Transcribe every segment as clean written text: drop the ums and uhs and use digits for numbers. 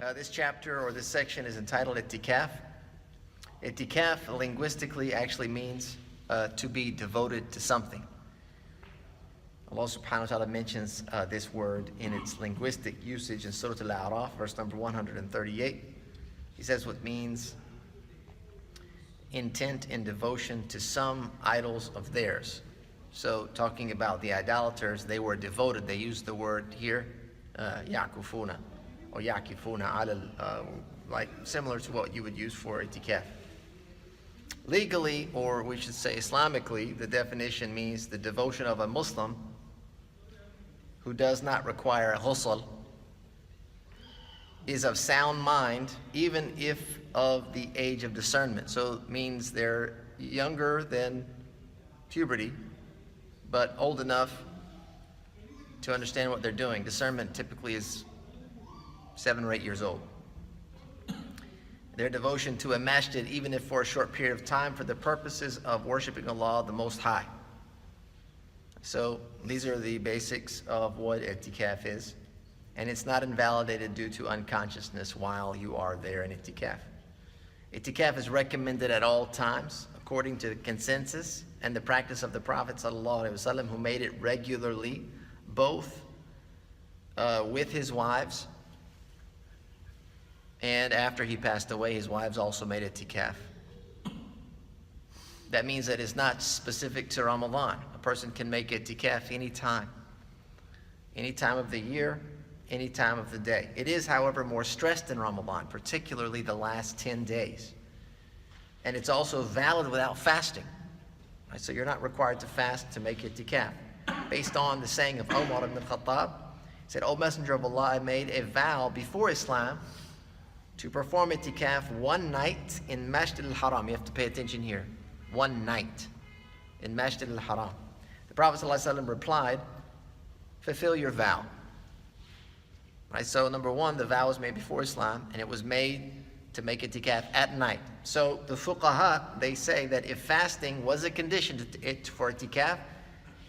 This chapter or this section is entitled Ittikaf. Ittikaf linguistically actually means to be devoted to something. Allah subhanahu wa ta'ala mentions this word in its linguistic usage in Surah Al-A'raf, verse number 138. He says what means intent and devotion to some idols of theirs. So talking about the idolaters, they were devoted. They used the word here, yakufuna, or yakifuna, like similar to what you would use for itikaf. Legally, or we should say Islamically, the definition means the devotion of a Muslim who does not require ghusl, is of sound mind, even if of the age of discernment. So it means they're younger than puberty, but old enough to understand what they're doing. Discernment typically is 7 or 8 years old. Their devotion to a masjid, even if for a short period of time, for the purposes of worshiping Allah, the Most High. So these are the basics of what Ittikaf is. And it's not invalidated due to unconsciousness while you are there in Ittikaf. Ittikaf is recommended at all times, according to the consensus and the practice of the Prophet ﷺ, who made it regularly, both with his wives, and after he passed away, his wives also made Ittikaf. That means that it's not specific to Ramadan. A person can make Ittikaf any time of the year, any time of the day. It is, however, more stressed in Ramadan, particularly the last 10 days. And it's also valid without fasting. Right? So you're not required to fast to make Ittikaf. Based on the saying of Umar ibn Khattab, he said, "O Messenger of Allah, I made a vow before Islam to perform Ittikaf one night in Masjid al-Haram." You have to pay attention here. One night in Masjid al-Haram. The Prophet ﷺ replied, "Fulfill your vow." Right, so number one, the vow was made before Islam, and it was made to make Ittikaf at night. So the fuqaha, they say that if fasting was a condition for Ittikaf,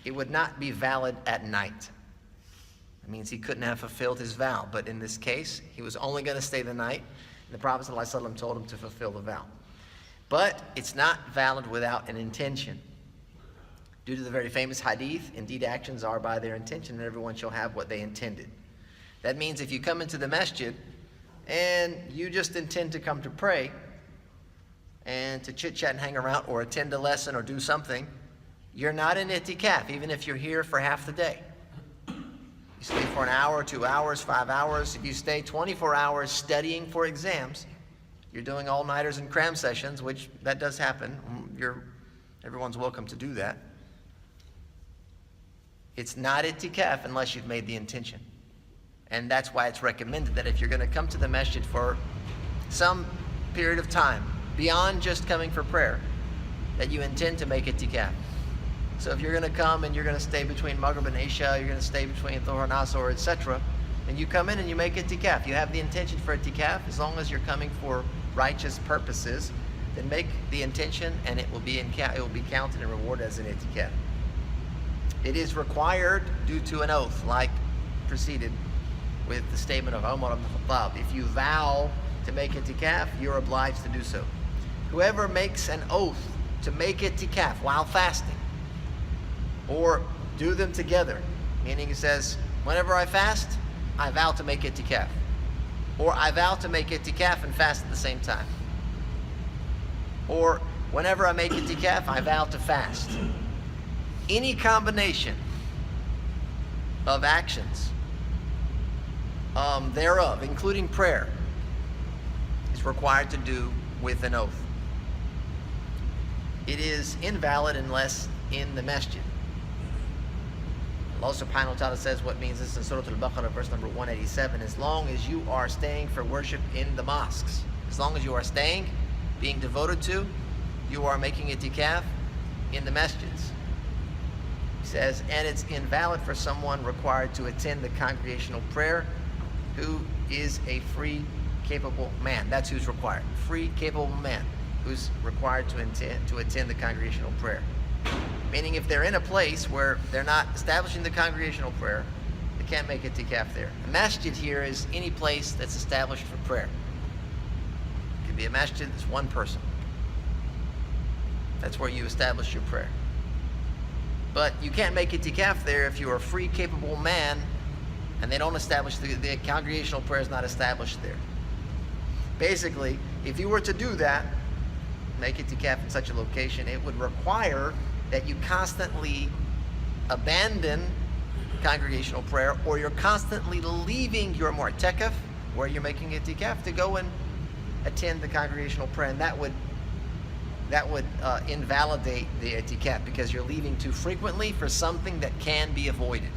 it would not be valid at night. It means he couldn't have fulfilled his vow. But in this case, he was only going to stay the night, and the Prophet ﷺ told him to fulfill the vow. But it's not valid without an intention. Due to the very famous hadith, indeed actions are by their intention, and everyone shall have what they intended. That means if you come into the masjid and you just intend to come to pray and to chit-chat and hang around or attend a lesson or do something, you're not in Ittikaf, even if you're here for half the day. You stay for an hour, 2 hours, 5 hours. If you stay 24 hours studying for exams, you're doing all-nighters and cram sessions, which that does happen. Everyone's welcome to do that. It's not Ittikaf unless you've made the intention. And that's why it's recommended that if you're going to come to the masjid for some period of time, beyond just coming for prayer, that you intend to make Ittikaf. So if you're going to come and you're going to stay between Maghrib and Isha, you're going to stay between Dhuhr and Asr, etc., and you come in and you make Ittikaf, you have the intention for Ittikaf, as long as you're coming for righteous purposes, then make the intention and it will be counted and rewarded as an Ittikaf. It is required due to an oath, like preceded with the statement of Umar ibn Khattab. If you vow to make Ittikaf, you're obliged to do so. Whoever makes an oath to make Ittikaf while fasting, or do them together, meaning he says, whenever I fast, I vow to make Ittikaf. Or I vow to make Ittikaf and fast at the same time. Or whenever I make Ittikaf, I vow to fast. Any combination of actions thereof, including prayer, is required to do with an oath. It is invalid unless in the masjid. Allah subhanahu wa ta'ala says what means this in Surah Al-Baqarah, verse number 187, as long as you are staying for worship in the mosques, as long as you are staying, being devoted to, you are making Ittikaf in the masjids. He says, and it's invalid for someone required to attend the congregational prayer who is a free, capable man. That's who's required. Free, capable man who's required to attend the congregational prayer. Meaning if they're in a place where they're not establishing the congregational prayer, the can't make itikaf there. A masjid here is any place that's established for prayer. It could be a masjid that's one person. That's where you establish your prayer. But you can't make itikaf there if you're a free, capable man and they don't establish, the congregational prayer is not established there. Basically, if you were to do that, make itikaf in such a location, it would require that you constantly abandon congregational prayer, or you're constantly leaving your mu'takaf, where you're making itikaf, to go and attend the congregational prayer, and that would invalidate the itikaf, because you're leaving too frequently for something that can be avoided.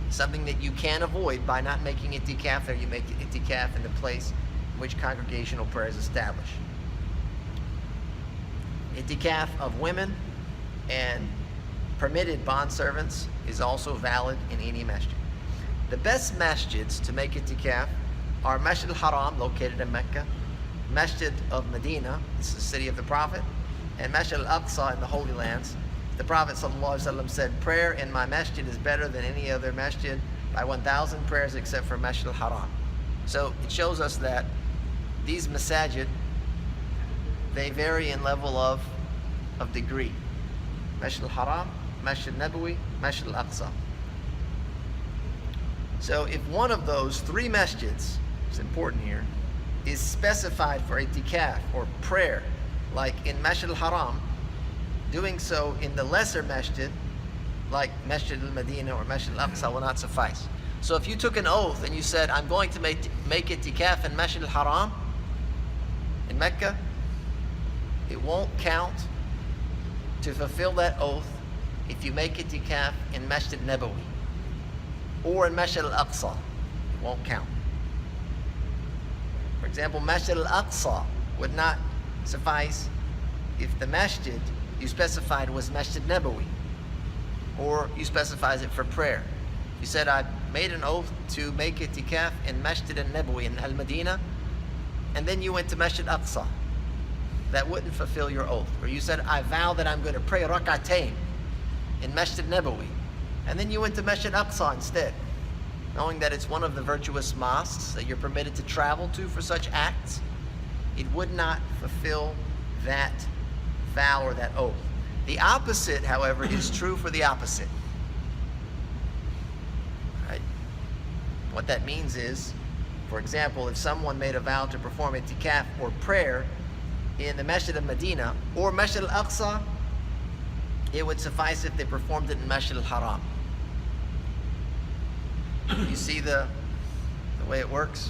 Something that you can avoid by not making itikaf there, you make itikaf in the place in which congregational prayer is established. Ittikaf of women and permitted bondservants is also valid in any masjid. The best masjids to make itikaf are Masjid al-Haram, located in Mecca, Masjid of Medina, this is the city of the Prophet, and Masjid al-Aqsa in the Holy Lands. The Prophet ﷺ said, prayer in my masjid is better than any other masjid by 1,000 prayers except for Masjid al-Haram. So it shows us that these masajid, they vary in level of degree. Masjid al-Haram, Masjid Nabawi, Masjid al-Aqsa. So if one of those three masjids, it's important here, is specified for itikaf or prayer, like in Masjid al-Haram, doing so in the lesser masjid, like Masjid al-Medina or Masjid al-Aqsa, will not suffice. So if you took an oath and you said, I'm going to make itikaf in Masjid al-Haram, in Mecca, it won't count to fulfill that oath if you make itikaf in Masjid Nabawi or in Masjid al-Aqsa. It won't count. For example, Masjid al-Aqsa would not suffice if the masjid you specified was Masjid Nabawi, or you specified it for prayer. You said, I made an oath to make itikaf in Masjid al-Nabawi in Al-Madinah, and then you went to Masjid Aqsa. That wouldn't fulfill your oath. Or you said, I vow that I'm going to pray rak'atayn in Masjid Nabawi, and then you went to Masjid Aqsa instead, knowing that it's one of the virtuous mosques that you're permitted to travel to for such acts. It would not fulfill that vow or that oath. The opposite, however, is true for the opposite. Right? What that means is, for example, if someone made a vow to perform itikaf or prayer in the Masjid al-Medina or Masjid al-Aqsa, it would suffice if they performed it in Masjid al-Haram. You see the way it works?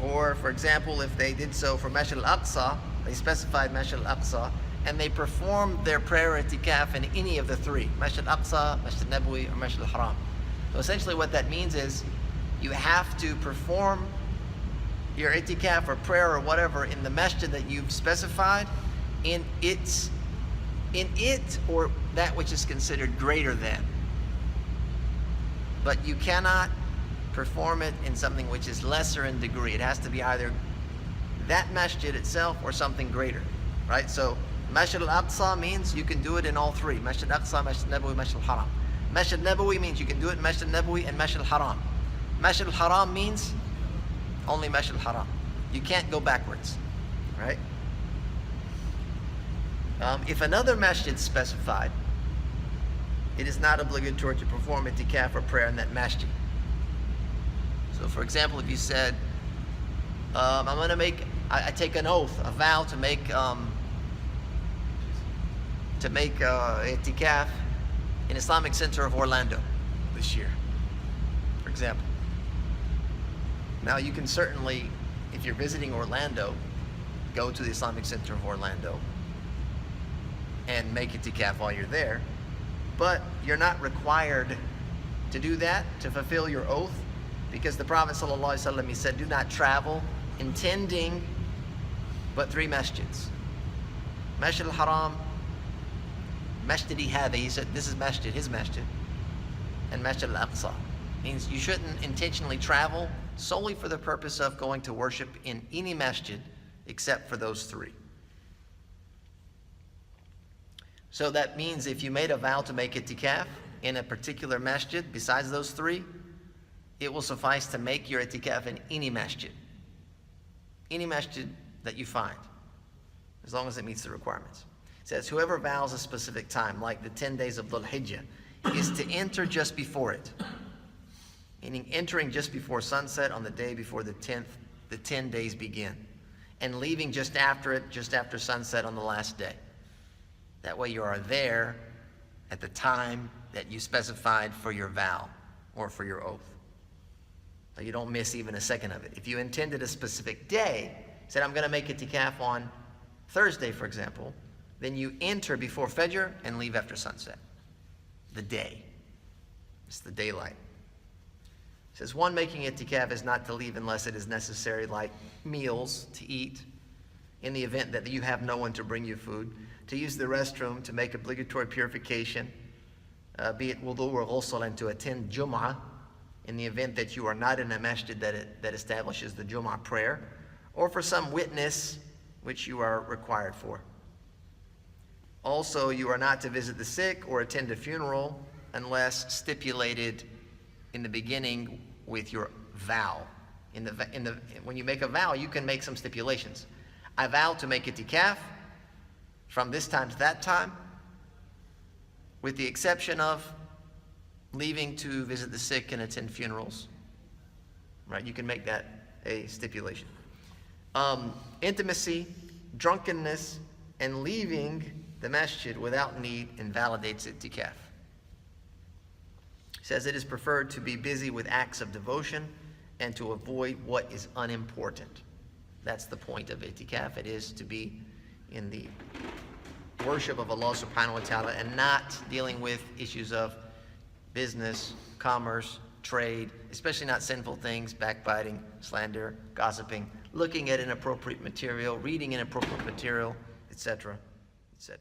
Or, for example, if they did so for Masjid al-Aqsa, they specified Masjid al-Aqsa, and they performed their prayer itikaf in any of the three, Masjid al-Aqsa, Masjid Nabawi, or Masjid al-Haram. So essentially what that means is you have to perform your itikaf or prayer or whatever in the masjid that you've specified in it or that which is considered greater than. But you cannot perform it in something which is lesser in degree. It has to be either that masjid itself or something greater, right? So Masjid al-Aqsa means you can do it in all three. Masjid al-Aqsa, Masjid Nabawi, Masjid al-Haram. Masjid Nabawi means you can do it in Masjid Nabawi and Masjid al-Haram. Masjid al-Haram means only Masjid al-Haram. You can't go backwards, right? If another masjid is specified, it is not obligatory to perform itikaf or prayer in that masjid. So for example, if you said, I'm going to I take an oath, a vow to make itikaf in Islamic Center of Orlando this year, for example. Now you can certainly, if you're visiting Orlando, go to the Islamic Center of Orlando and make itikaf while you're there, but you're not required to do that to fulfill your oath, because the Prophet ﷺ, he said, do not travel intending but three masjids. Masjid al-Haram, Masjid Hada, he said this is masjid, his masjid, and Masjid al-Aqsa. Means you shouldn't intentionally travel solely for the purpose of going to worship in any masjid except for those three. So that means if you made a vow to make itikaf in a particular masjid besides those three, it will suffice to make your itikaf in any masjid that you find, as long as it meets the requirements. It says, whoever vows a specific time, like the 10 days of Dhul Hijjah, is to enter just before it, meaning entering just before sunset on the day before the 10 days begin, and leaving just after it, just after sunset on the last day. That way you are there at the time that you specified for your vow or for your oath. So you don't miss even a second of it. If you intended a specific day, said I'm going to make itikaf on Thursday, for example, then you enter before Fajr and leave after sunset. The day. It's the daylight. It says one making itikaf is not to leave unless it is necessary, like meals to eat, in the event that you have no one to bring you food, to use the restroom, to make obligatory purification, be it wudu or ghusl, and to attend Jum'ah, in the event that you are not in a masjid that establishes the Jum'ah prayer, or for some witness which you are required for. Also, you are not to visit the sick or attend a funeral unless stipulated in the beginning with your vow. When you make a vow, you can make some stipulations. I vow to make itikaf from this time to that time, with the exception of leaving to visit the sick and attend funerals. Right? You can make that a stipulation. Intimacy, drunkenness, and leaving the masjid without need invalidates itikaf. He says it is preferred to be busy with acts of devotion and to avoid what is unimportant. That's the point of itikaf. It is to be in the worship of Allah subhanahu wa ta'ala and not dealing with issues of business, commerce, trade, especially not sinful things, backbiting, slander, gossiping, looking at inappropriate material, reading inappropriate material, etc., etc.